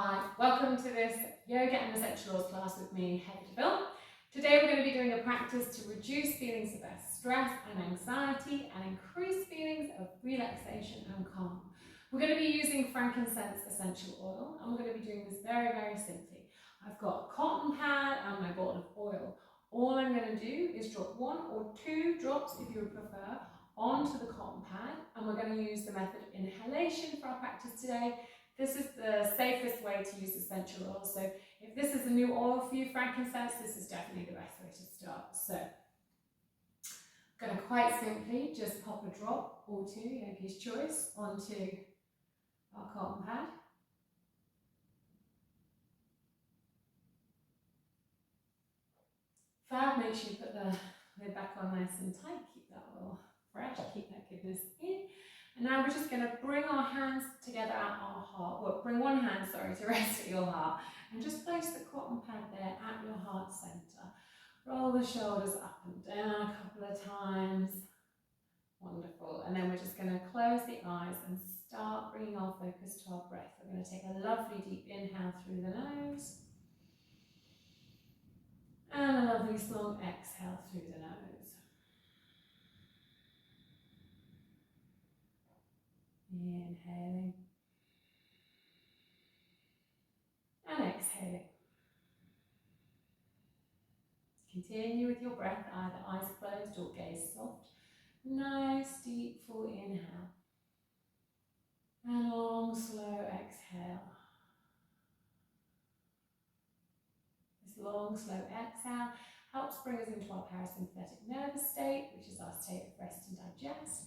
Hi, welcome to this Yoga and Essential Oils class with me, Heather Deville. Today we're going to be doing a practice to reduce feelings of stress and anxiety and increase feelings of relaxation and calm. We're going to be using frankincense essential oil, and we're going to be doing this very, very simply. I've got a cotton pad and my bottle of oil. All I'm going to do is drop 1 or 2 drops, if you would prefer, onto the cotton pad, and we're going to use the method of inhalation for our practice today. This is the safest way to use essential oil. So if this is a new oil for you, frankincense, this is definitely the best way to start. So I'm going to quite simply just pop a drop or 2, Yogi's choice, onto our cotton pad. Fab, make sure you put the lid back on nice and tight, keep that oil fresh, keep that goodness in. And now we're just going to bring our hands together at our heart. Well, bring one hand, to rest at your heart. And just place the cotton pad there at your heart center. Roll the shoulders up and down a couple of times. Wonderful. And then we're just going to close the eyes and start bringing our focus to our breath. We're going to take a lovely deep inhale through the nose. And a lovely long exhale through the nose. Inhaling and exhaling. Continue with your breath, either eyes closed or gaze soft. Nice deep full inhale and long slow exhale. This long slow exhale helps bring us into our parasympathetic nervous state, which is our state of rest and digest.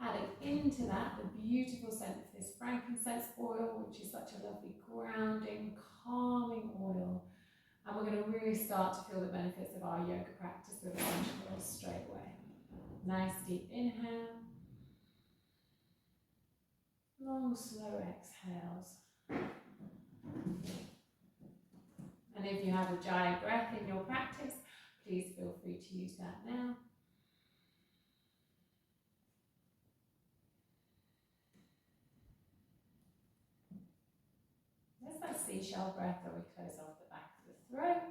Adding into that the beautiful scent of this frankincense oil, which is such a lovely grounding, calming oil. And we're going to really start to feel the benefits of our yoga practice with essential oils straight away. Nice deep inhale. Long slow exhales. And if you have a giant breath in your practice, please feel free to use that now. There's that seashell breath where we close off the back of the throat.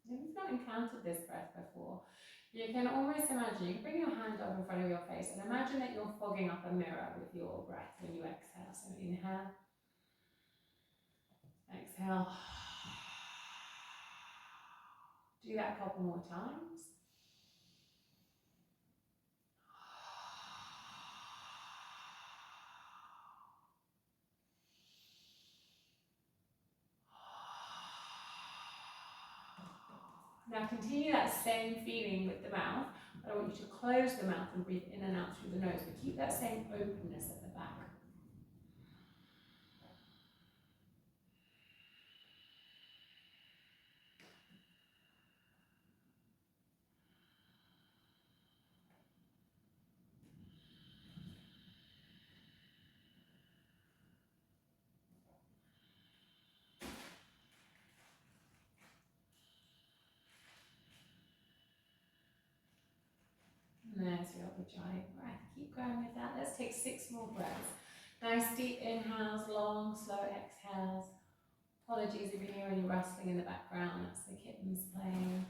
If you've not encountered this breath before, you can almost imagine, you can bring your hand up in front of your face and imagine that you're fogging up a mirror with your breath when you exhale. So inhale, exhale. Do that a couple more times. Now continue that same feeling with the mouth. I want you to close the mouth and breathe in and out through the nose, but keep that same openness at the back. And there's your giant breath. Keep going with that. Let's take 6 more breaths. Nice deep inhales, long, slow exhales. Apologies if you hear any rustling in the background, that's the kittens playing.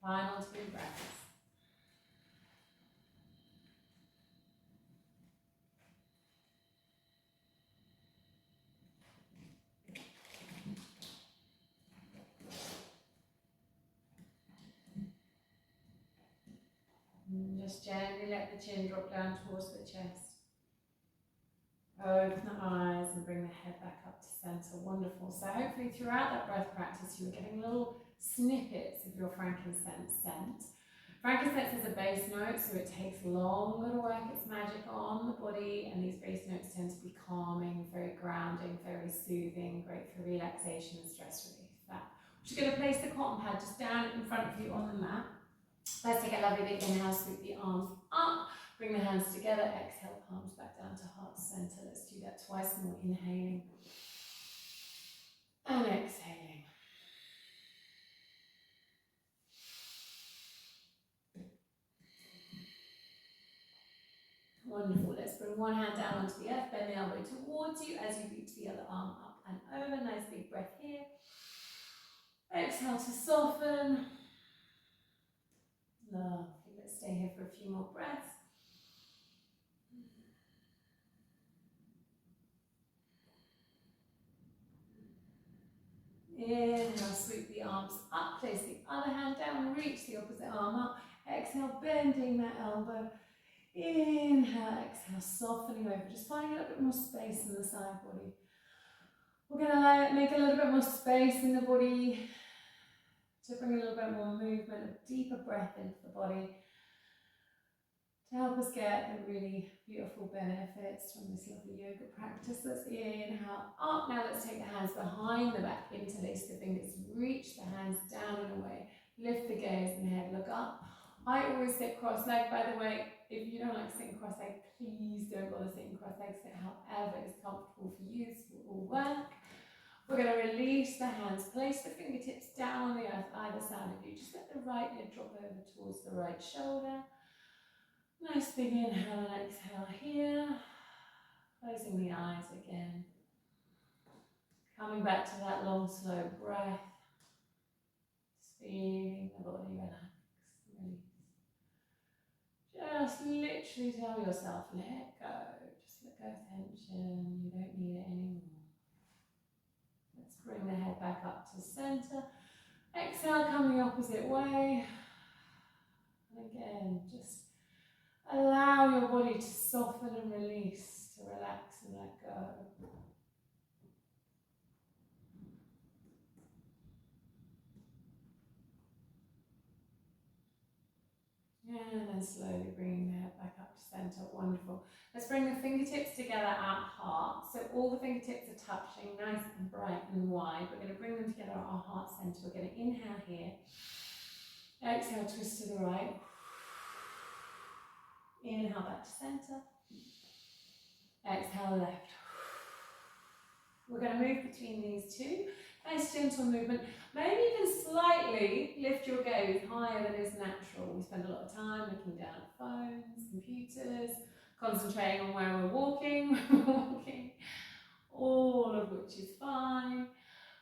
Final 2 breaths. And just gently let the chin drop down towards the chest. Open the eyes and bring the head back up to center. Wonderful. So hopefully throughout that breath practice you were getting little snippets of your frankincense scent. Frankincense is a base note, so it takes longer to work its magic on the body, and these base notes tend to be calming, very grounding, very soothing, great for relaxation and stress relief. I'm just going to place the cotton pad just down in front of you on the mat. Let's take a lovely big inhale, sweep the arms up, bring the hands together, exhale, palms back down to heart center. Let's do that twice more, inhaling and exhaling. Wonderful. Let's bring one hand down onto the earth, bend the elbow towards you as you reach the other arm up and over. Nice big breath here. Exhale to soften. Lovely. Let's stay here for a few more breaths. Inhale, sweep the arms up, place the other hand down, reach the opposite arm up. Exhale, bending that elbow. Inhale, exhale, softening over, just finding a little bit more space in the side body. We're going to make a little bit more space in the body to bring a little bit more movement, a deeper breath into the body to help us get the really beautiful benefits from this lovely yoga practice. Let's inhale up. Now let's take the hands behind the back, interlace the fingers, reach the hands down and away, lift the gaze and head, look up. I always sit cross-legged, by the way. If you don't like sitting cross-legged, please don't bother sitting cross-legged. Sit however is comfortable for you. This will all work. We're going to release the hands, place the fingertips down on the earth either side of you. Just let the right lid drop over towards the right shoulder. Nice big inhale and exhale here. Closing the eyes again. Coming back to that long, slow breath. Just feeling the body relax. Release. Just literally tell yourself, let go. Just let go of tension. You don't need it anymore. Let's bring the head back up to center. Exhale, come the opposite way. And again, just allow your body to soften and release, to relax and let go. And then slowly bringing the head back up to center. Wonderful. Let's bring the fingertips together at heart. So all the fingertips are touching, nice and bright and wide. We're going to bring them together at our heart center. We're going to inhale here. Exhale, twist to the right. Inhale back to center. Exhale left. We're going to move between these two. Nice gentle movement. Maybe even slightly lift your gaze higher than is natural. We spend a lot of time looking down at phones, computers, concentrating on where we're walking, all of which is fine.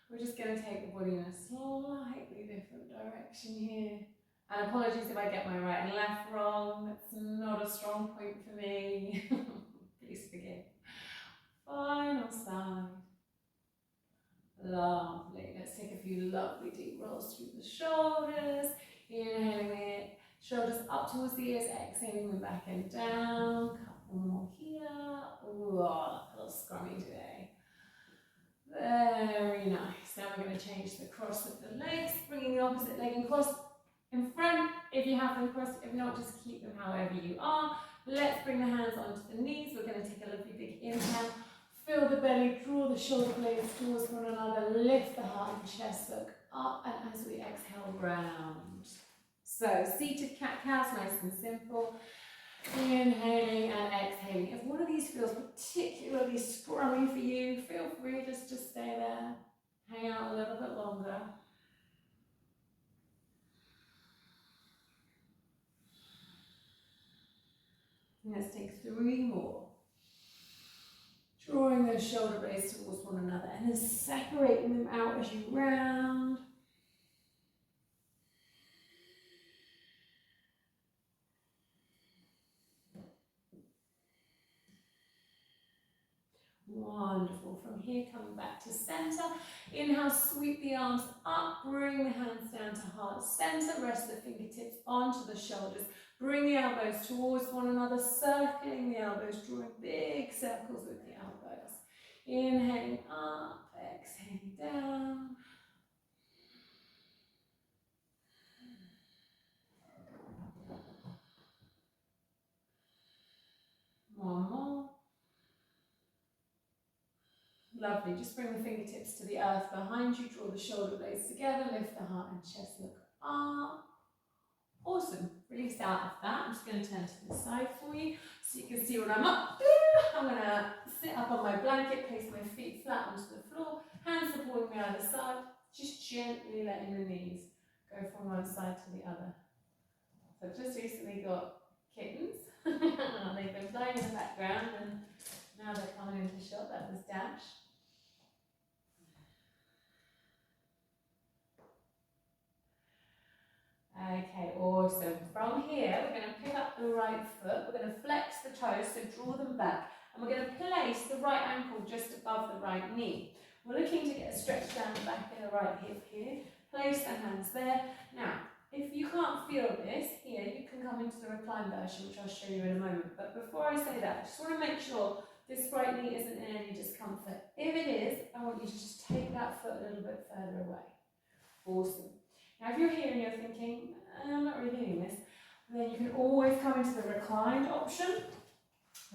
We're just going to take the body in a slightly different direction here. And apologies if I get my right and left wrong. That's not a strong point for me. Please forgive. Final side. Lovely. Let's take a few lovely deep rolls through the shoulders. Inhaling it. Shoulders up towards the ears. Exhaling them back and down. Couple more here. Ooh, a little scrummy today. Very nice. Now we're going to change the cross of the legs. Bringing the opposite leg and cross in front if you have them crossed. If not, just keep them however you are. Let's bring the hands onto the knees. We're going to take a lovely big inhale. Fill the belly, draw the shoulder blades towards one another, lift the heart and chest, look up, and as we exhale, round. So, seated cat-cows, nice and simple. Inhaling and exhaling. If one of these feels particularly scrummy for you, feel free just to stay there. Hang out a little bit longer. Let's take 3 more. Drawing those shoulder blades towards one another and then separating them out as you round. Wonderful. From here, coming back to center. Inhale, sweep the arms up, bring the hands down to heart center, rest the fingertips onto the shoulders. Bring the elbows towards one another, circling the elbows, drawing big circles with the elbows. Inhaling up, exhaling down. One more. Lovely. Just bring the fingertips to the earth behind you, draw the shoulder blades together, lift the heart and chest, look up. Awesome. Release out of that. I'm just going to turn to the side for you so you can see what I'm up to. I'm going to sit up on my blanket, place my feet flat onto the floor, hands supporting me either side, just gently letting the knees go from one side to the other. So I've just recently got kittens. They've been playing in the background and now they're coming into shot. That was Dash. Okay, awesome. From here, we're going to pick up the right foot. We're going to flex the toes, so draw them back. And we're going to place the right ankle just above the right knee. We're looking to get a stretch down the back of the right hip here. Place the hands there. Now, if you can't feel this here, you can come into the recline version, which I'll show you in a moment. But before I say that, I just want to make sure this right knee isn't in any discomfort. If it is, I want you to just take that foot a little bit further away. Awesome. Now, if you're here and you're thinking, I'm not really doing this, then you can always come into the reclined option,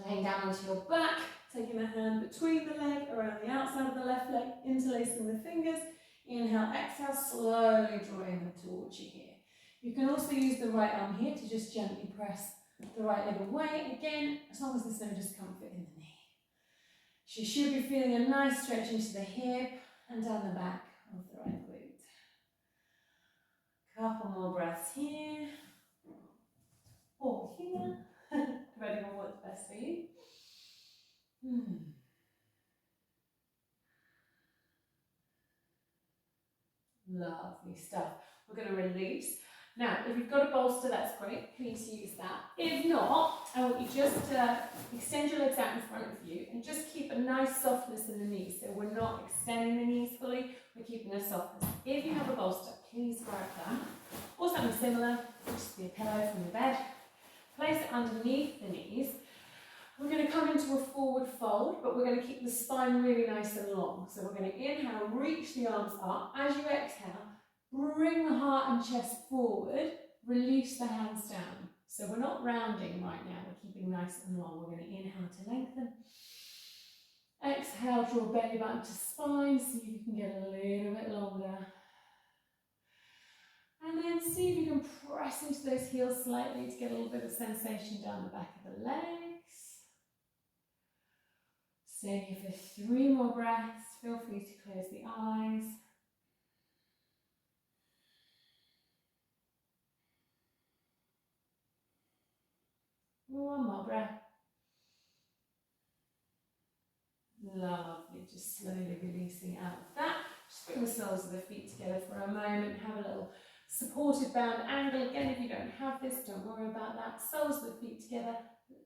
laying down onto your back, taking the hand between the leg, around the outside of the left leg, interlacing the fingers. Inhale, exhale, slowly drawing them towards you here. You can also use the right arm here to just gently press the right leg away, again, as long as there's no discomfort in the knee. So you should be feeling a nice stretch into the hip and down the back of the right glute. Couple more breaths here, or here, depending on what's best for you. Lovely stuff. We're going to release. Now, if you've got a bolster, that's great. Please use that. If not, I want you just to extend your legs out in front of you and just keep a nice softness in the knees. So we're not extending the knees fully, we're keeping a softness. If you have a bolster, please grab that. Or something similar, just be a pillow from your bed. Place it underneath the knees. We're going to come into a forward fold, but we're going to keep the spine really nice and long. So we're going to inhale, reach the arms up. As you exhale, bring the heart and chest forward, release the hands down. So we're not rounding right now, we're keeping nice and long. We're going to inhale to lengthen. Exhale, draw belly button to spine, see if you can get a little bit longer. And then see if you can press into those heels slightly to get a little bit of sensation down the back of the legs. Stay here for 3 more breaths. Feel free to close the eyes. One more breath. Lovely, just slowly releasing out of that. Just bring the soles of the feet together for a moment. Have a little supported bound angle. Again, if you don't have this, don't worry about that. Soles of the feet together.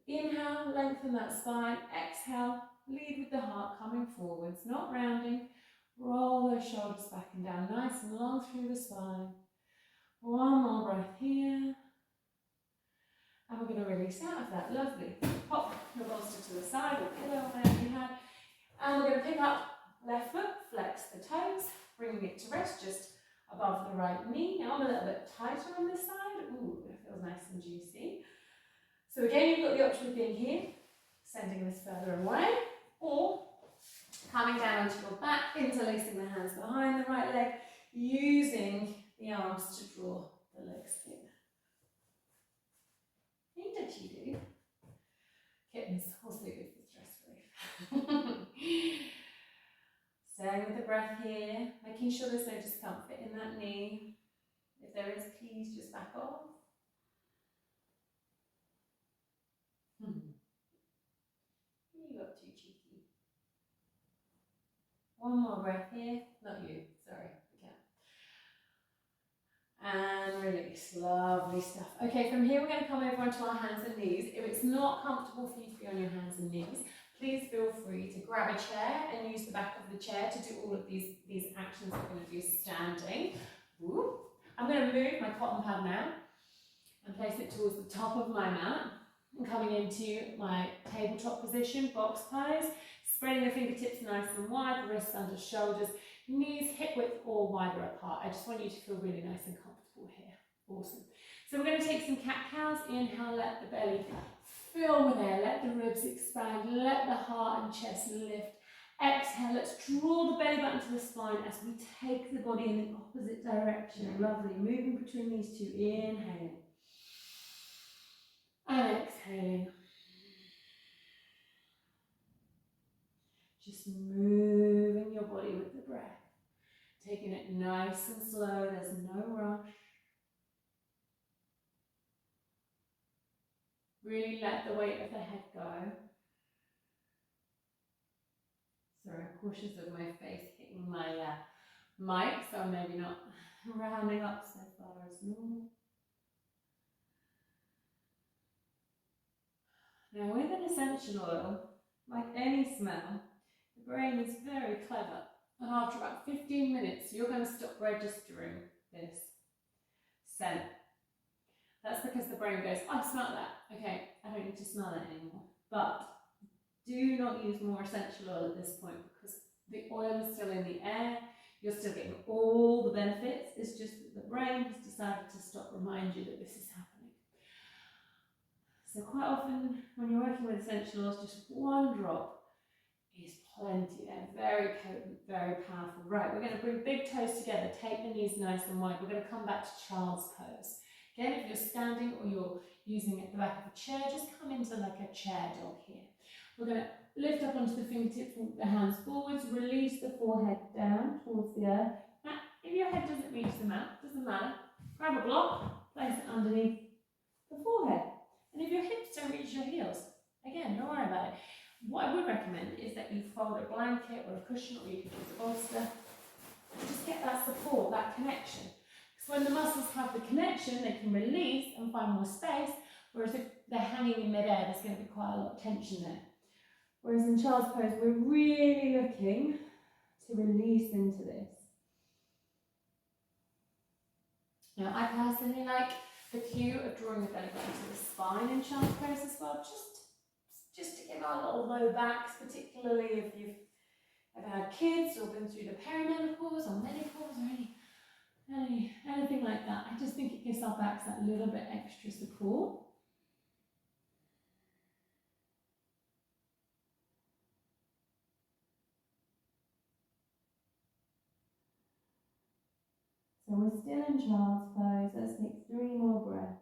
Inhale, lengthen that spine. Exhale, lead with the heart coming forwards, not rounding. Roll those shoulders back and down, nice and long through the spine. One more breath here. And we're going to release out of that. Lovely. Pop your bolster to the side or pillow, whatever you have. And we're going to pick up left foot, flex the toes, bringing it to rest just above the right knee. Now I'm a little bit tighter on this side. Ooh, that feels nice and juicy. So again, you've got the option of being here, sending this further away, or coming down onto your back, interlacing the hands behind the right leg, using the arms to draw the legs in. That you do. Kittens, also good for stress relief. Staying with the breath here, making sure there's no discomfort in that knee. If there is, please just back off. You got too cheeky. One more breath here. Not you, sorry. And release. Lovely stuff. Okay, from here we're going to come over onto our hands and knees. If it's not comfortable for you to be on your hands and knees, please feel free to grab a chair and use the back of the chair to do all of these actions we're going to do standing. Ooh. I'm going to move my cotton pad now and place it towards the top of my mat. I'm coming into my tabletop position, box pose, spreading the fingertips nice and wide, the wrists under shoulders, knees hip width or wider apart. I just want you to feel really nice and comfortable here. Awesome. So we're going to take some cat-cows. Inhale, let the belly fill with air, let the ribs expand, let the heart and chest lift. Exhale, let's draw the belly button to the spine as we take the body in the opposite direction. Lovely, moving between these two. Inhale. And exhaling. Just moving your body with the breath. Taking it nice and slow, there's no rush. Really let the weight of the head go. Sorry, I'm cautious of my face hitting my mic, so I'm maybe not rounding up so far as normal. Now with an essential oil, like any smell, the brain is very clever. And after about 15 minutes, you're going to stop registering this scent. That's because the brain goes, I smell that. Okay, I don't need to smell that anymore. But do not use more essential oil at this point because the oil is still in the air. You're still getting all the benefits. It's just that the brain has decided to stop remind you that this is happening. So quite often when you're working with essential oils, just one drop is plenty. They're very potent, very powerful. Right, we're going to bring big toes together. Take the knees nice and wide. We're going to come back to child's pose. Again, if you're standing or you're using it at the back of a chair, just come into like a chair dog here. We're going to lift up onto the fingertips, walk the hands forwards, release the forehead down towards the earth. Now, if your head doesn't reach the mat, doesn't matter. Grab a block, place it underneath the forehead. And if your hips don't reach your heels, again, don't worry about it. What I would recommend is that you fold a blanket or a cushion, or you can use a bolster, and just get that support, that connection. Because when the muscles have the connection, they can release and find more space, whereas if they're hanging in midair, there's going to be quite a lot of tension there. Whereas in child's pose, we're really looking to release into this. Now, I personally like the cue of drawing the belly button to the spine in child's pose as well, just to give our little low backs, particularly if you've ever had kids or been through the perimenopause or menopause or anything like that. I just think it gives our backs that little bit extra support. So we're still in child's pose. Let's take 3 more breaths.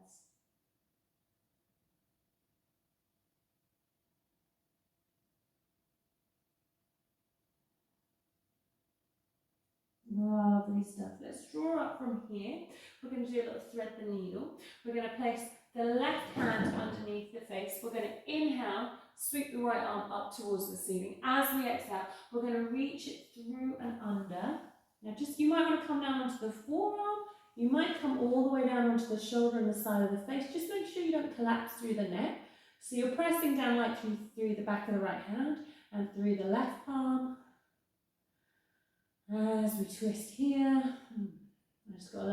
Lovely stuff. Let's draw up from here. We're going to do a little thread the needle. We're going to place the left hand underneath the face. We're going to inhale, sweep the right arm up towards the ceiling. As we exhale, we're going to reach it through and under. Now you might want to come down onto the forearm. You might come all the way down onto the shoulder and the side of the face. Just make sure you don't collapse through the neck. So you're pressing down lightly through the back of the right hand and through the left palm. As we twist here, I just got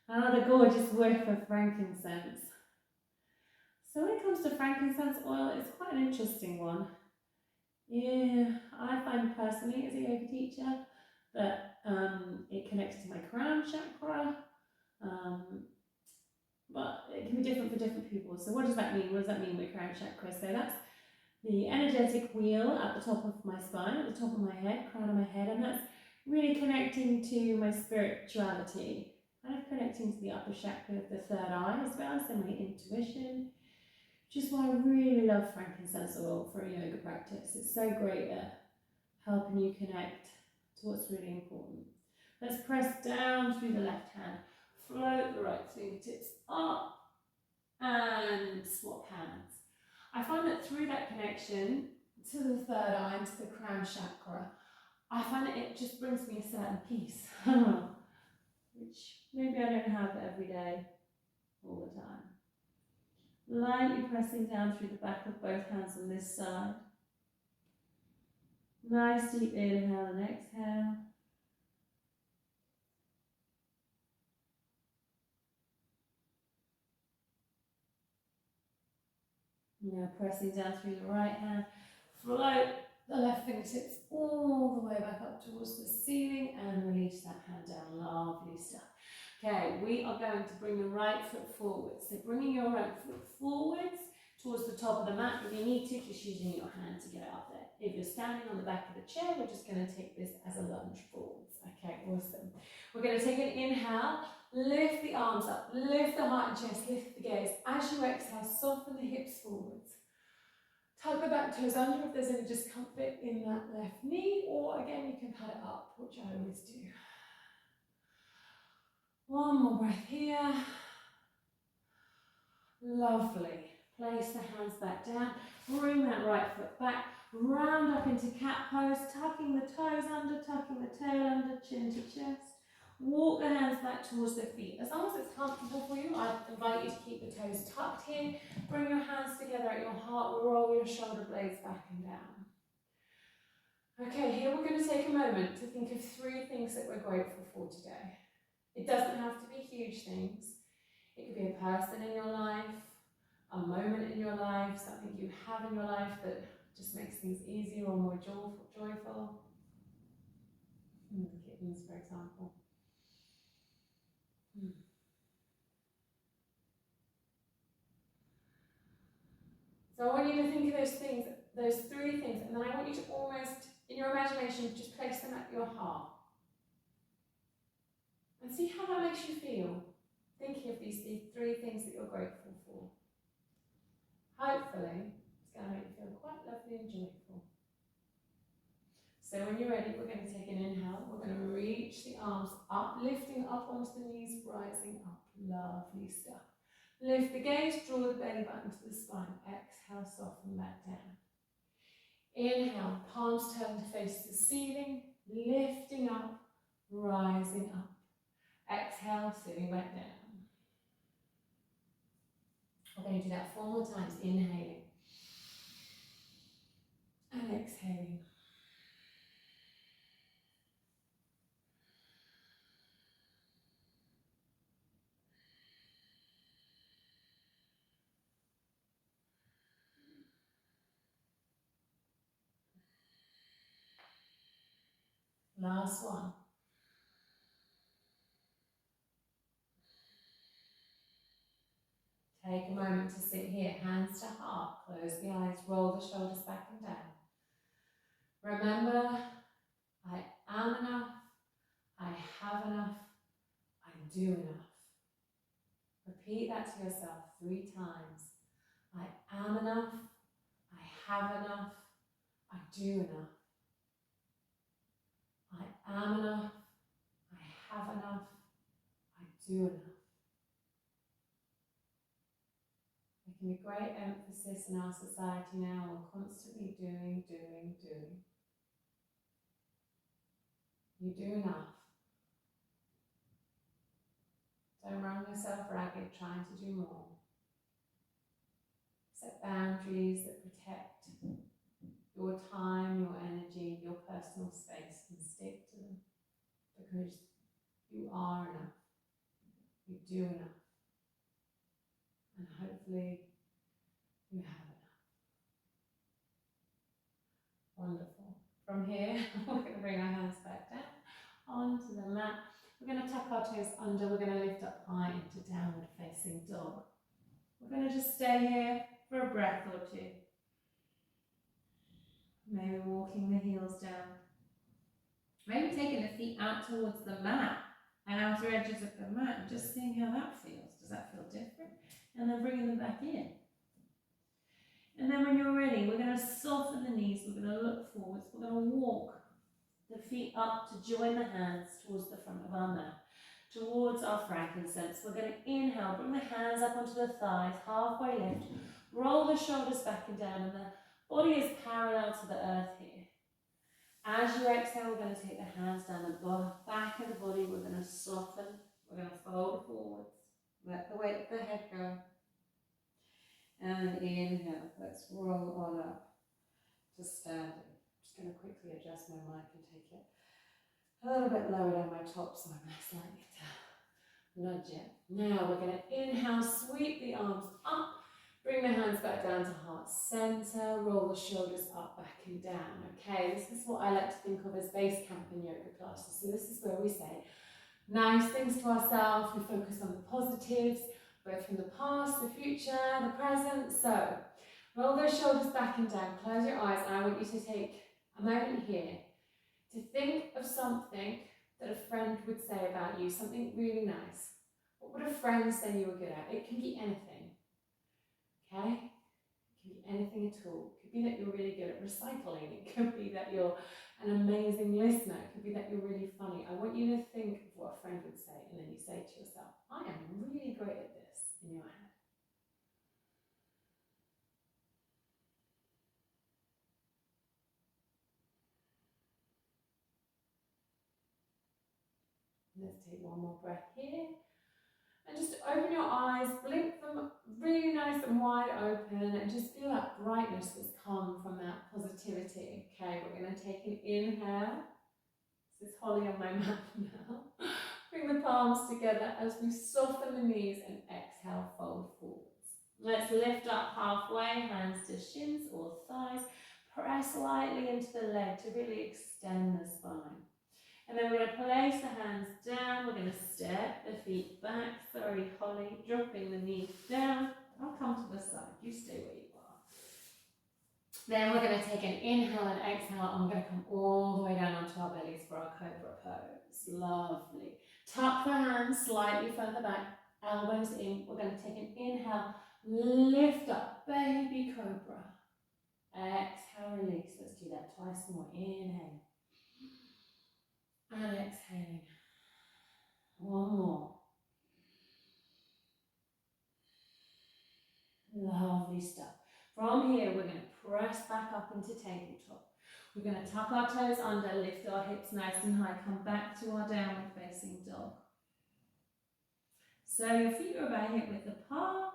another gorgeous whiff of frankincense. So when it comes to frankincense oil, it's quite an interesting one. Yeah, I find personally as a yoga teacher that it connects to my crown chakra, but it can be different for different people. So what does that mean? What does that mean with crown chakra? So that's the energetic wheel at the top of my spine, at the top of my head, crown of my head, and that's really connecting to my spirituality, kind of connecting to the upper chakra of the third eye as well, so my intuition, which is why I really love frankincense oil for a yoga practice. It's so great at helping you connect to what's really important. Let's press down through the left hand, float the right fingertips up, and swap hands. I find that through that connection to the third eye and to the crown chakra, I find that it just brings me a certain peace, which maybe I don't have every day, all the time. Lightly pressing down through the back of both hands on this side. Nice deep inhale and exhale. Now pressing down through the right hand, float the left fingertips all the way back up towards the ceiling and release that hand down. Lovely stuff. Okay, we are going to bring the right foot forward. So bringing your right foot forwards towards the top of the mat. If you need to, just using your hand to get it up there. If you're standing on the back of the chair, we're just going to take this as a lunge forwards. Okay, awesome. We're going to take an inhale, Lift the arms up, lift the heart and chest, lift the gaze. As you exhale, soften the hips forwards. Tug the back toes under if there's any discomfort in that left knee, or again, you can pad it up, which I always do. One more breath here. Lovely. Place the hands back down. Bring that right foot back. Round up into cat pose, tucking the toes under, tucking the tail under, chin to chest. Walk the hands back towards the feet. As long as it's comfortable for you, I invite you to keep the toes tucked here. Bring your hands together at your heart. Roll your shoulder blades back and down. Okay, here we're going to take a moment to think of 3 things that we're grateful for today. It doesn't have to be huge things. It could be a person in your life, a moment in your life, something you have in your life that just makes things easier or more joyful. Kittens, for example. So I want you to think of those things, those 3 things, and then I want you to almost, in your imagination, just place them at your heart. And see how that makes you feel, thinking of these 3 things that you're grateful for. Hopefully, it's going to make you feel quite lovely and joyful. So when you're ready, we're going to take an inhale. We're going to reach the arms up, lifting up onto the knees, rising up. Lovely stuff. Lift the gaze, draw the belly button to the spine. Exhale, soften back down. Inhale, palms turn to face the ceiling, lifting up, rising up. Exhale, sitting back down. We're going to do that 4 more times, inhaling and exhaling. Last one. Take a moment to sit here, hands to heart, close the eyes, roll the shoulders back and down. Remember, I am enough, I have enough, I do enough. Repeat that to yourself 3 times. I am enough, I have enough, I do enough. I am enough, I have enough, I do enough. There can be great emphasis in our society now on constantly doing. You do enough. Don't run yourself ragged trying to do more. Set boundaries that protect your time, your energy, your personal space, and stick to them. Because you are enough. You do enough. And hopefully you have enough. Wonderful. From here, we're going to bring our hands back down onto the mat. We're going to tuck our toes under. We're going to lift up high into downward facing dog. We're going to just stay here for a breath or 2. Maybe walking the heels down. Maybe taking the feet out towards the mat, and outer edges of the mat, and just seeing how that feels. Does that feel different? And then bringing them back in. And then when you're ready, we're going to soften the knees. We're going to look forwards. We're going to walk the feet up to join the hands towards the front of our mat, towards our frankincense. We're going to inhale, bring the hands up onto the thighs, halfway lift. Roll the shoulders back and down, and the body is parallel to the earth here. As you exhale, we're going to take the hands down the back of the body. We're going to soften. We're going to fold forwards. Let the weight of the head go. And inhale. Let's roll on up to standing. I'm just going to quickly adjust my mic and take it a little bit lower down my top so I'm less likely to nudge it. Now we're going to inhale, sweep the arms up. Bring the hands back down to heart center, roll the shoulders up, back and down. Okay, this is what I like to think of as base camp in yoga classes. So this is where we say nice things to ourselves, we focus on the positives, both from the past, the future, the present. So roll those shoulders back and down, close your eyes, and I want you to take a moment here to think of something that a friend would say about you, something really nice. What do friends say you were good at? It can be anything, okay? It can be anything at all. It could be that you're really good at recycling. It could be that you're an amazing listener. It could be that you're really funny. I want you to think of what a friend would say, and then you say to yourself, I am really great at this, in your head. Let's take one more breath here. And just open your eyes, blink them really nice and wide open, and just feel that brightness that's come from that positivity. Okay, we're going to take an inhale. This is Holly on my mat now. Bring the palms together as we soften the knees and exhale, fold forwards. Let's lift up halfway, hands to shins or thighs. Press lightly into the leg to really extend the spine. And then we're going to place the hands down. We're going to step the feet back. Sorry, Holly, dropping the knees down. I'll come to the side. You stay where you are. Then we're going to take an inhale and exhale, and we're going to come all the way down onto our bellies for our cobra pose. Lovely. Tuck the hands slightly further back, elbows in. We're going to take an inhale, lift up, baby cobra. Exhale, release. Let's do that twice more. Inhale. And exhaling. One more. Lovely stuff. From here, we're going to press back up into tabletop. We're going to tuck our toes under, lift our hips nice and high, come back to our downward facing dog. So your feet are about hip width apart.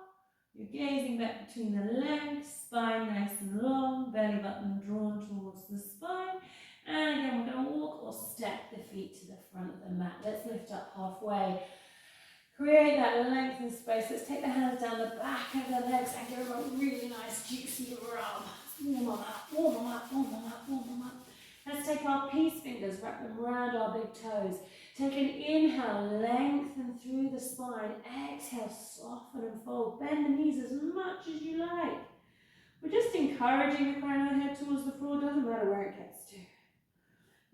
You're gazing back between the legs, spine nice and long, belly button drawn towards the spine. And again, we're going to walk or step the feet to the front of the mat. Let's lift up halfway. Create that length and space. Let's take the hands down the back of the legs and give them a really nice juicy rub. Warm them up, warm them up, warm them up, warm them up. Let's take our peace fingers, wrap them around our big toes. Take an inhale, lengthen through the spine. Exhale, soften and fold. Bend the knees as much as you like. We're just encouraging the crown of the head towards the floor. Doesn't matter where it gets to.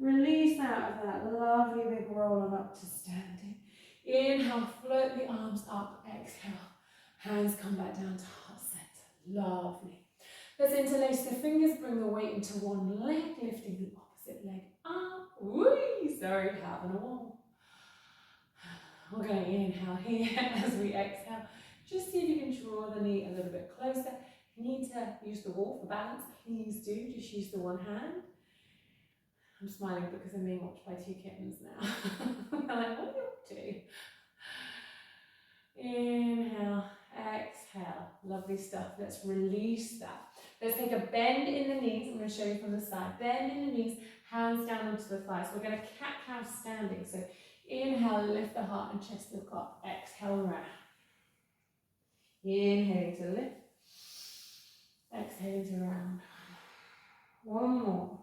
Release out of that lovely big roll on up to standing. Inhale, float the arms up. Exhale, hands come back down to heart center. Lovely. Let's interlace the fingers, bring the weight into one leg, lifting the opposite leg up. Whee! Sorry, having a wall. We're going to inhale here as we exhale. Just see if you can draw the knee a little bit closer. If you need to use the wall for balance, please do. Just use the one hand. I'm smiling because I'm being watched by two kittens now. They're like, what are you up to? Inhale, exhale. Lovely stuff. Let's release that. Let's take a bend in the knees. I'm going to show you from the side. Bend in the knees, hands down onto the thighs. We're going to cat-cow standing. So inhale, lift the heart and chest look up. Exhale, round. Inhaling to lift. Exhaling to round. One more.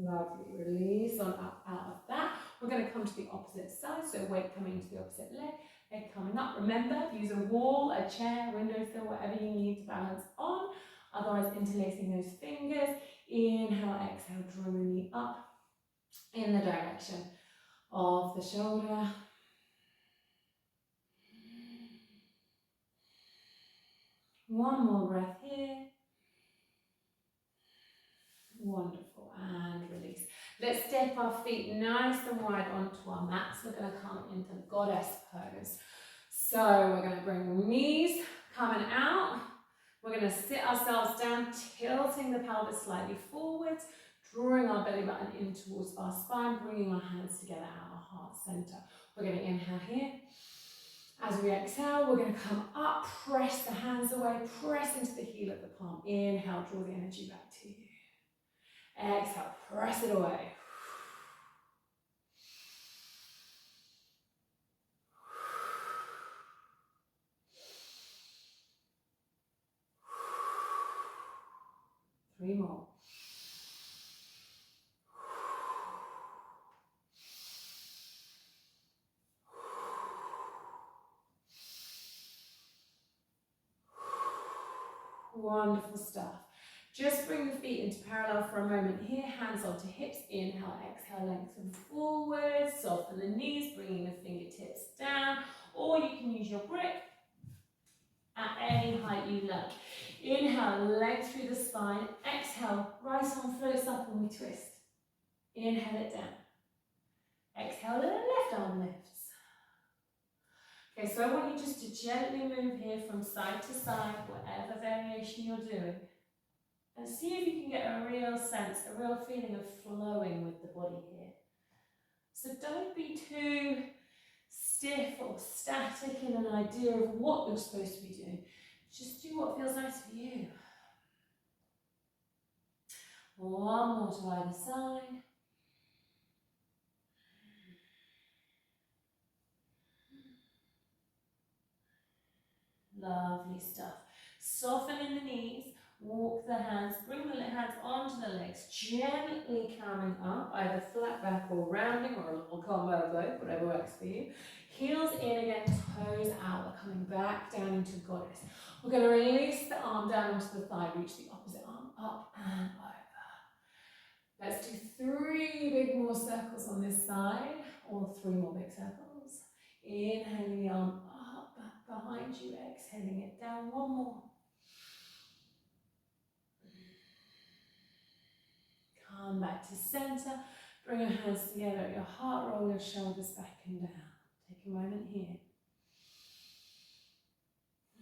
Lovely. Release on up out of that. We're going to come to the opposite side. So weight coming to the opposite leg. Leg coming up. Remember, use a wall, a chair, windowsill, whatever you need to balance on. Otherwise, interlacing those fingers. Inhale, exhale, draw the knee up in the direction of the shoulder. One more breath here. Wonderful, and release. Let's step our feet nice and wide onto our mats. We're going to come into goddess pose. So we're going to bring the knees coming out. We're going to sit ourselves down, tilting the pelvis slightly forwards, drawing our belly button in towards our spine, bringing our hands together at our heart center. We're going to inhale here. As we exhale, we're going to come up, press the hands away, press into the heel of the palm. Inhale, draw the energy back to you. Exhale, press it away. Three more. Wonderful stuff. Just bring the feet into parallel for a moment here, hands onto hips, inhale, exhale, lengthen forward, soften the knees, bringing the fingertips down, or you can use your grip at any height you like. Inhale, legs through the spine, exhale, right arm floats up and we twist. Inhale it down. Exhale, and the left arm lifts. Okay, so I want you just to gently move here from side to side, whatever variation you're doing. And see if you can get a real sense, a real feeling of flowing with the body here. So don't be too stiff or static in an idea of what you're supposed to be doing. Just do what feels nice for you. One more to either side. Lovely stuff. Soften in the knees. Walk the hands, bring the hands onto the legs, gently coming up, either flat back or rounding or a little combo of both, whatever works for you. Heels in again, toes out, we're coming back down into goddess. We're going to release the arm down onto the thigh, reach the opposite arm up and over. Let's do 3 big more circles on this side, or 3 more big circles. Inhaling the arm up, back behind you, exhaling it down, 1 more. Come back to center, bring your hands together at your heart, roll your shoulders back and down. Take a moment here.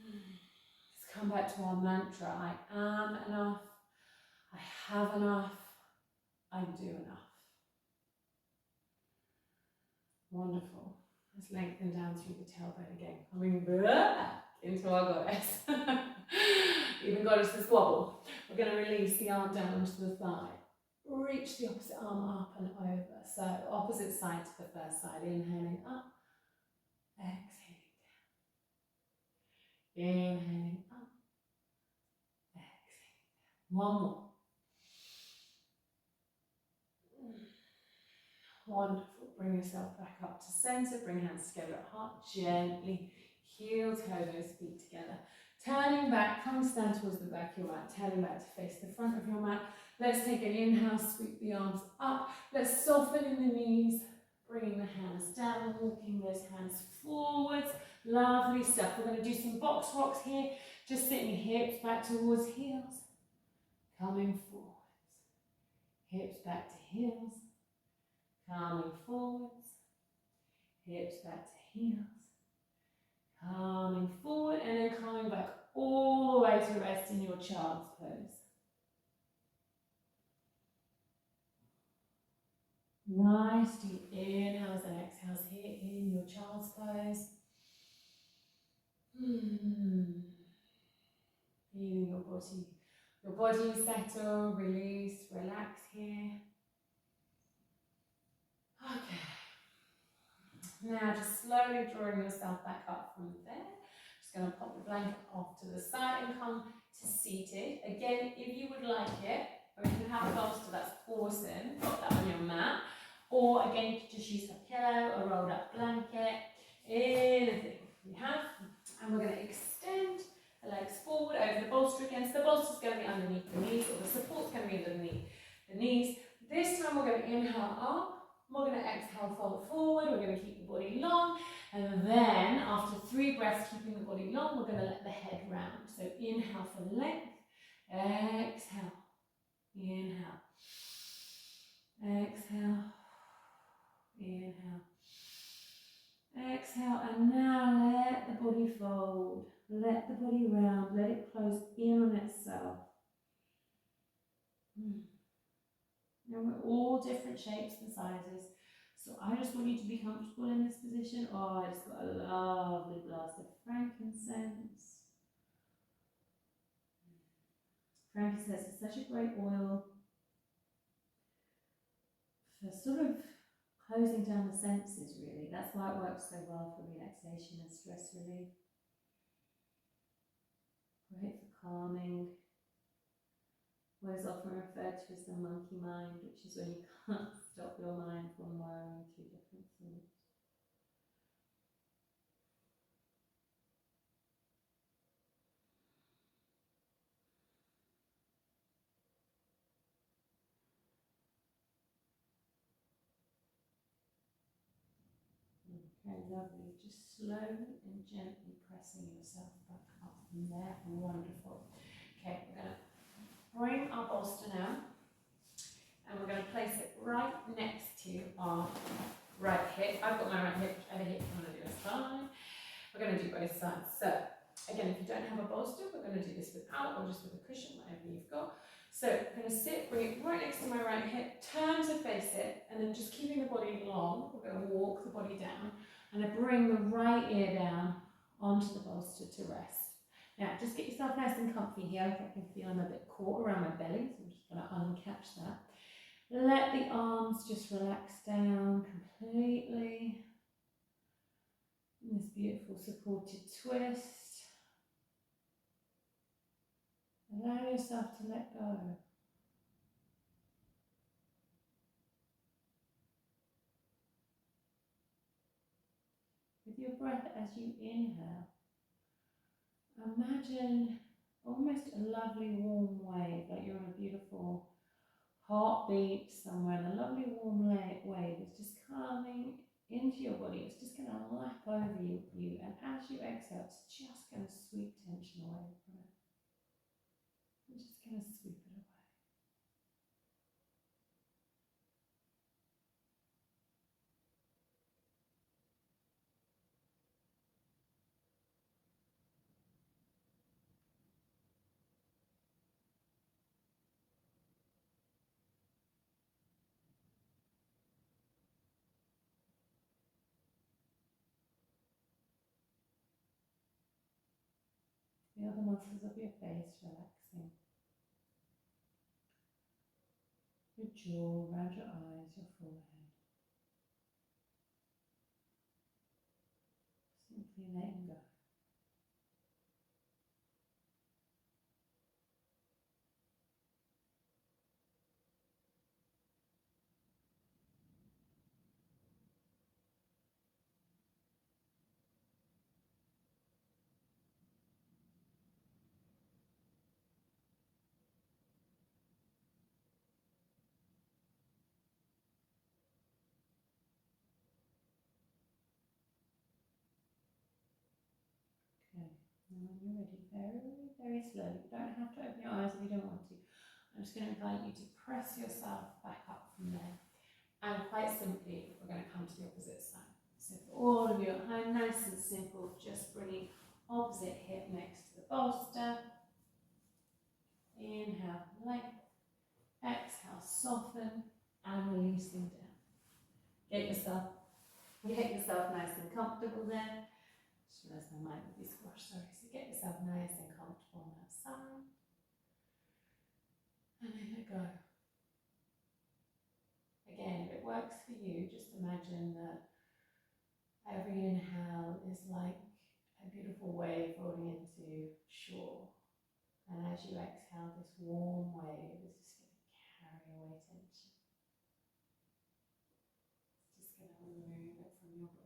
Let's come back to our mantra. I am enough, I have enough, I do enough. Wonderful. Let's lengthen down through the tailbone again, coming back into our goddess. Even goddesses wobble. We're going to release the arm down onto the thigh. Reach the opposite arm up and over. So opposite side to the first side. Inhaling up, exhaling down. Inhaling up, exhaling down. 1 more. Wonderful. Bring yourself back up to center. Bring hands together at heart. Gently heel, toes, feet together. Turning back, come stand towards the back of your mat. Turning back to face the front of your mat. Let's take an inhale, sweep the arms up. Let's soften in the knees, bringing the hands down, walking those hands forwards. Lovely stuff. We're going to do some box rocks here. Just sitting hips back towards heels. Coming forwards. Hips back to heels. Coming forwards. Hips back to heels. Coming forward and then coming back all the way to rest in your child's pose. Nice deep inhales and exhales here in your child's pose. Feeling your body settle, release, relax here. Okay. Now just slowly drawing yourself back up from there. Just going to pop the blanket off to the side and come to seated. Again, if you would like it, or if you have a bolster, that's awesome. Put that on your mat. Or again, you could just use a pillow, a rolled up blanket, anything you have. And we're going to extend the legs forward over the bolster again. So the bolster's going to be underneath the knees, or the support's going to be underneath the knees. This time we're going to inhale up. We're going to exhale, fold forward. We're going to keep the body long. And then, after 3 breaths, keeping the body long, we're going to let the head round. So inhale for length. Exhale. Inhale. Exhale. Inhale. Exhale. And now let the body fold. Let the body round. Let it close in on itself. Now we're all different shapes and sizes, so I just want you to be comfortable in this position. Oh, I just got a lovely blast of frankincense. Frankincense is such a great oil for sort of closing down the senses, really. That's why it works so well for relaxation and stress relief. Great for calming. What is often referred to as the monkey mind, which is when you can't stop your mind from worrying through different things. Okay, lovely. Just slowly and gently pressing yourself back up from there. Wonderful. Okay, we're going to bring our bolster now, and we're going to place it right next to our right hip. I've got my right hip, whichever hip you want to do is fine. We're going to do both sides. So, again, if you don't have a bolster, we're going to do this without or just with a cushion, whatever you've got. So, I'm going to sit, bring it right next to my right hip, turn to face it, and then just keeping the body long, we're going to walk the body down, and I bring the right ear down onto the bolster to rest. Now, just get yourself nice and comfy here. I can feel I'm a bit caught around my belly, so I'm just going to uncatch that. Let the arms just relax down completely. In this beautiful supported twist. Allow yourself to let go. With your breath as you inhale, imagine almost a lovely warm wave, like you're on a beautiful heartbeat somewhere, and a lovely warm wave is just coming into your body. It's just going to lap over you, and as you exhale, it's just going to sweep tension away from it. I'm just going to sweep it away. Feel the muscles of your face relaxing. Your jaw, around your eyes, your forehead. Simply letting go. Okay, and when you're ready, very, very slowly, you don't have to open your eyes if you don't want to. I'm just going to invite you to press yourself back up from there. And quite simply, we're going to come to the opposite side. So for all of you at home, nice and simple, just bringing opposite hip next to the bolster. Inhale, length. Exhale, soften, and releasing down. Get yourself nice and comfortable there. Just realised my mic would be squashed, sorry. So get yourself nice and comfortable on that side. And then let go. Again, if it works for you, just imagine that every inhale is like a beautiful wave rolling into shore. And as you exhale, this warm wave is just going to carry away tension. It's just going to remove it from your body.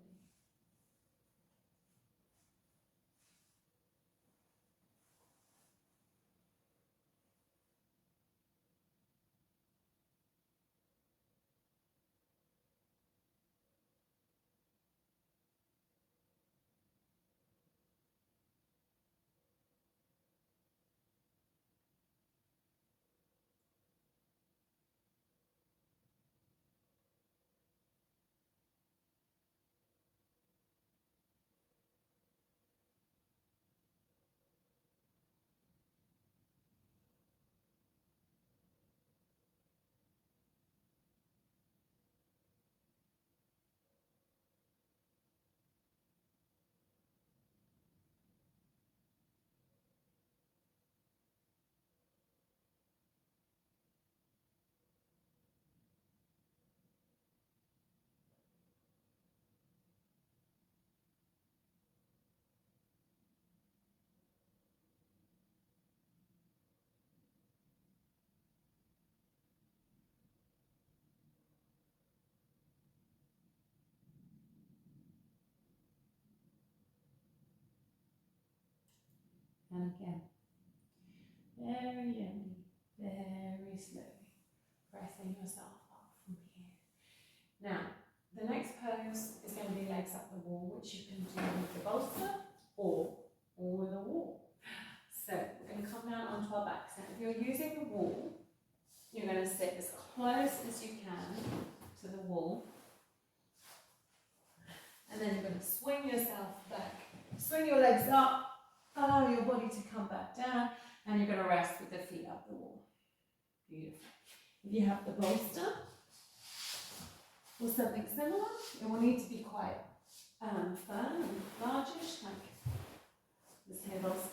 And again, very gently, very slowly, pressing yourself up from here. Now, the next pose is going to be leg legs up the wall, which you can do with the bolster or with a wall. So we're going to come down onto our backs. Now, if you're using the wall, you're going to sit as close as you can to the wall. And then you're going to swing yourself back. Swing your legs up, allow your body to come back down, and you're going to rest with the feet up the wall. Beautiful. If you have the bolster or something similar, it will need to be quite firm and largish, like this here bolster.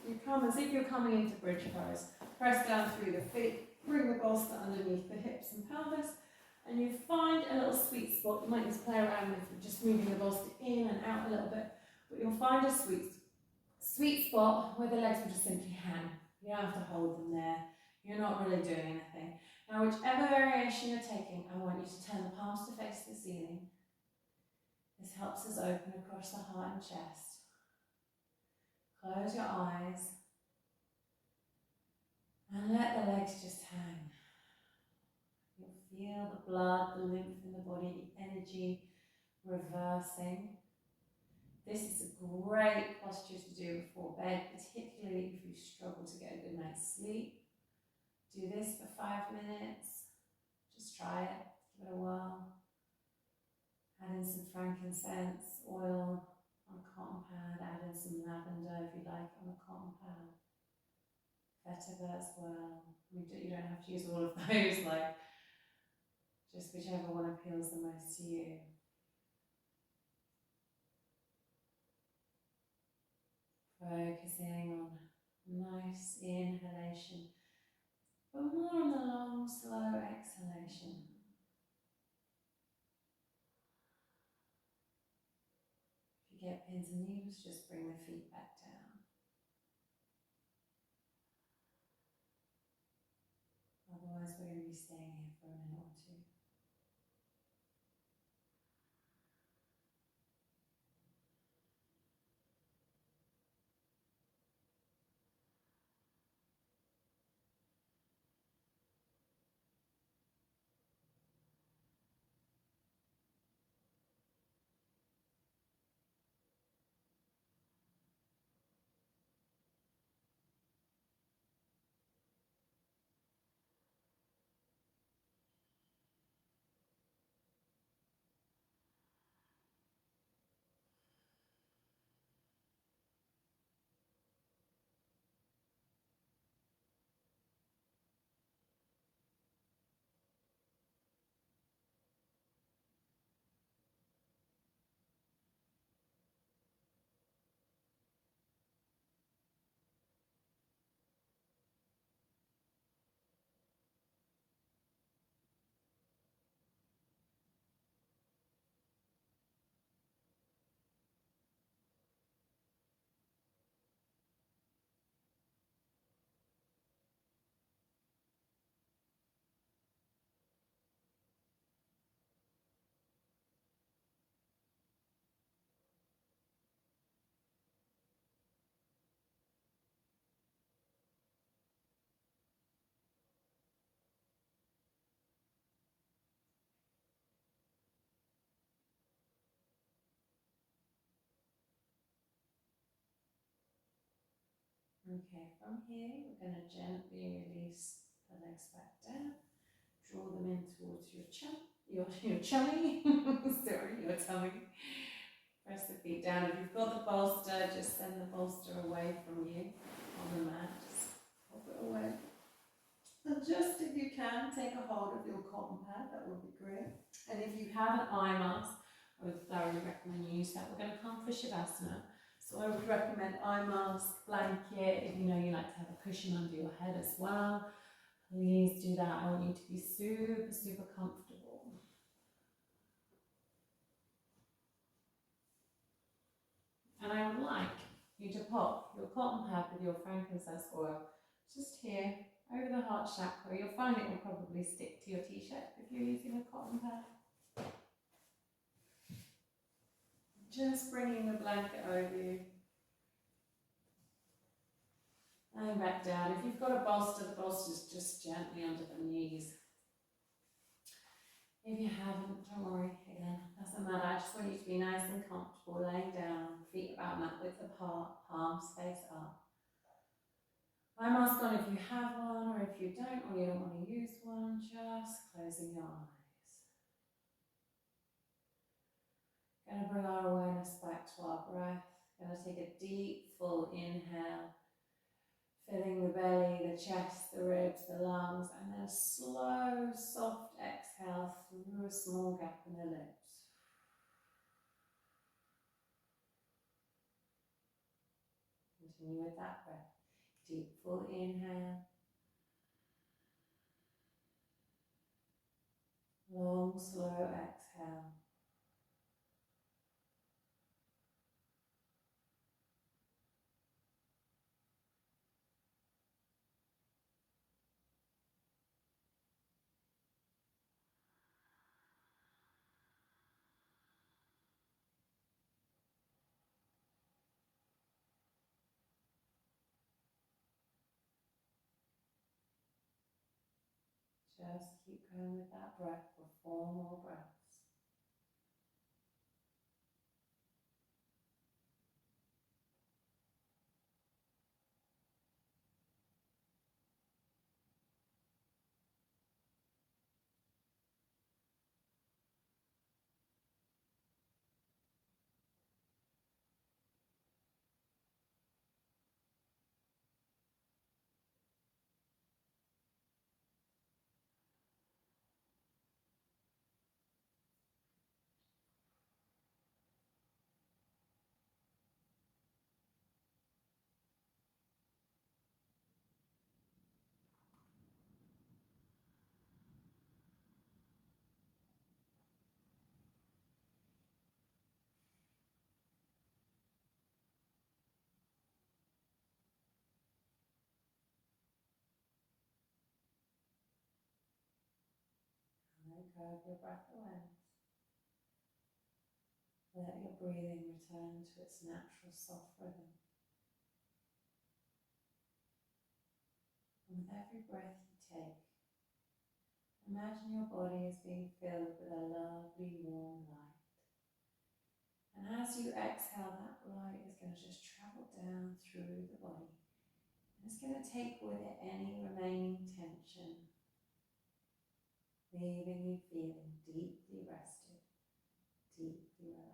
You come as if you're coming into bridge pose. Press down through the feet, bring the bolster underneath the hips and pelvis, and you find a little sweet spot. You might need to play around with just moving the bolster in and out a little bit, but you'll find a sweet spot where the legs will just simply hang. You don't have to hold them there. You're not really doing anything. Now, whichever variation you're taking, I want you to turn the palms to face the ceiling. This helps us open across the heart and chest. Close your eyes and let the legs just hang. You'll feel the blood, the lymph in the body, the energy reversing. This is a great posture to do before bed, particularly if you struggle to get a good night's sleep. Do this for 5 minutes. Just try it, give it a whirl. Add in some frankincense oil on a cotton pad, add in some lavender if you like on a cotton pad. Vetiver as well. You don't have to use all of those, like just whichever one appeals the most to you. Focusing on nice inhalation, but more on the long, slow exhalation. If you get pins and needles, just bring the feet back down. Otherwise, we're going to be staying here for a minute or two. Okay, from here, we're going to gently release the legs back down. Draw them in towards your tummy. Sorry, your tummy. Press the feet down. If you've got the bolster, just send the bolster away from you on the mat. Just pop it away. And just if you can, take a hold of your cotton pad. That would be great. And if you have an eye mask, I would thoroughly recommend you use that. We're going to come for Shavasana. So I would recommend eye mask, blanket, if you know you like to have a cushion under your head as well. Please do that. I want you to be super, super comfortable. And I would like you to pop your cotton pad with your frankincense oil just here over the heart chakra. You'll find it will probably stick to your t-shirt if you're using a cotton pad. Just bringing the blanket over you. And back down. If you've got a bolster, the bolster's just gently under the knees. If you haven't, don't worry, again, doesn't matter. I just want you to be nice and comfortable, laying down, feet about mat width apart, palms face up. Eye mask on if you have one, or if you don't, or you don't want to use one, just closing your eyes. Going to bring our awareness back to our breath. Going to take a deep, full inhale, filling the belly, the chest, the ribs, the lungs, and then a slow, soft exhale through a small gap in the lips. Continue with that breath. Deep, full inhale. Long, slow exhale. Just keep going with that breath for 4 more breaths. And then curve your breath awareness. Let your breathing return to its natural soft rhythm. And with every breath you take, imagine your body as being filled with a lovely warm light. And as you exhale, that light is going to just travel down through the body. And it's going to take with it any remaining tension, leaving you feeling deeply rested, deeply relaxed.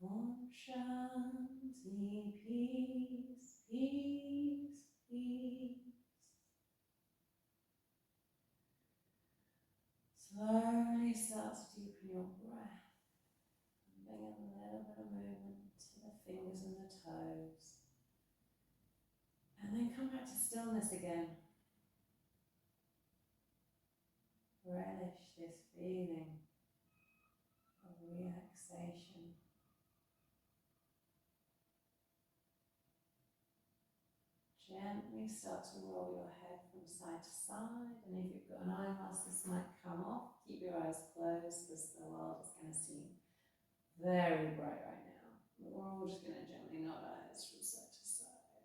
Om Shanti, peace, peace, peace. Slowly start to deepen your breath and bring a little bit of movement to the fingers and the toes. And then come back to stillness again. Relish this feeling of relaxation. Gently start to roll your head from side to side, and if you've got an eye mask, this might come off. Keep your eyes closed because the world is going to seem very bright right now. But we're all just going to gently nod our heads from side to side.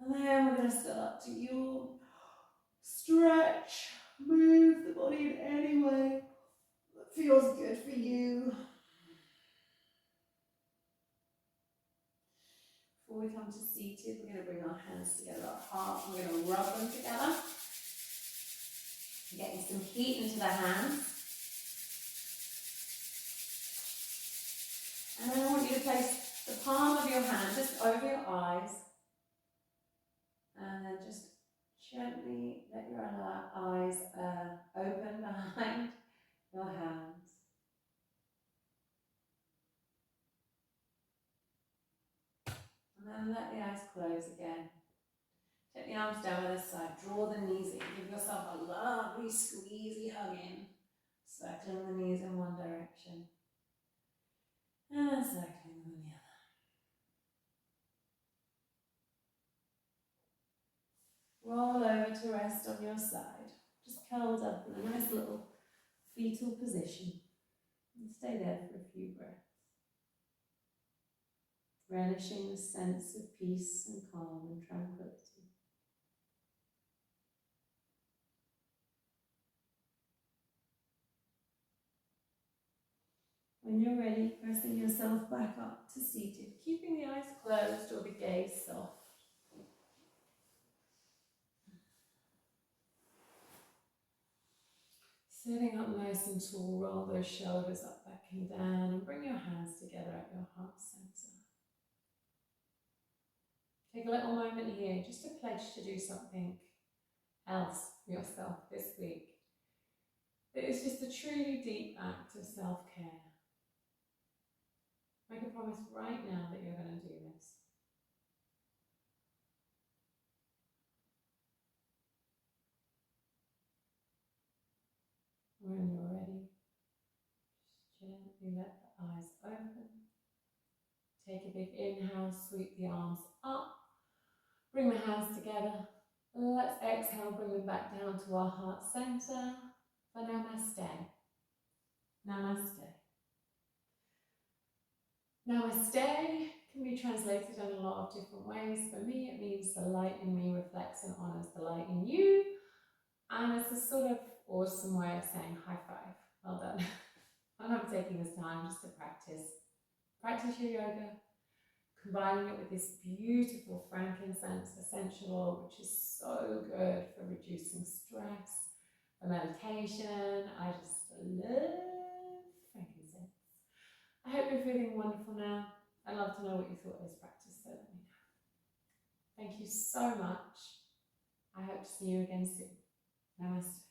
And then we're going to start to yawn, stretch, move the body in any way that feels good for you. Before we come to seated, we're going to bring our hands together at heart. We're going to rub them together. Getting some heat into the hands. And then I want you to place the palm of your hand just over your eyes. And then just gently let your eyes open behind your hands. And then let the eyes close again. Take the arms down by this side, draw the knees in, give yourself a lovely squeezy hug in, circling the knees in one direction, and circling them in the other. Roll over to rest on your side, just curled up in a nice little fetal position, and stay there for a few breaths. Relishing the sense of peace and calm and tranquility. When you're ready, pressing yourself back up to seated, keeping the eyes closed or the gaze soft. Sitting up nice and tall, roll those shoulders up, back and down, and bring your hands together at your heart center. Take a little moment here just to pledge to do something else for yourself this week. It is just a truly deep act of self-care. Make a promise right now that you're going to do this. When you're ready, just gently let the eyes open. Take a big inhale, sweep the arms up. Bring the hands together. Let's exhale, bring them back down to our heart center for Namaste. Namaste. Namaste can be translated in a lot of different ways. For me, it means the light in me reflects and honors the light in you. And it's a sort of awesome way of saying high five. Well done. And I'm taking this time just to practice your yoga, combining it with this beautiful frankincense essential oil, which is so good for reducing stress, for meditation. I just love frankincense. I hope you're feeling wonderful now. I'd love to know what you thought of this practice, so let me know. Thank you so much. I hope to see you again soon. Namaste.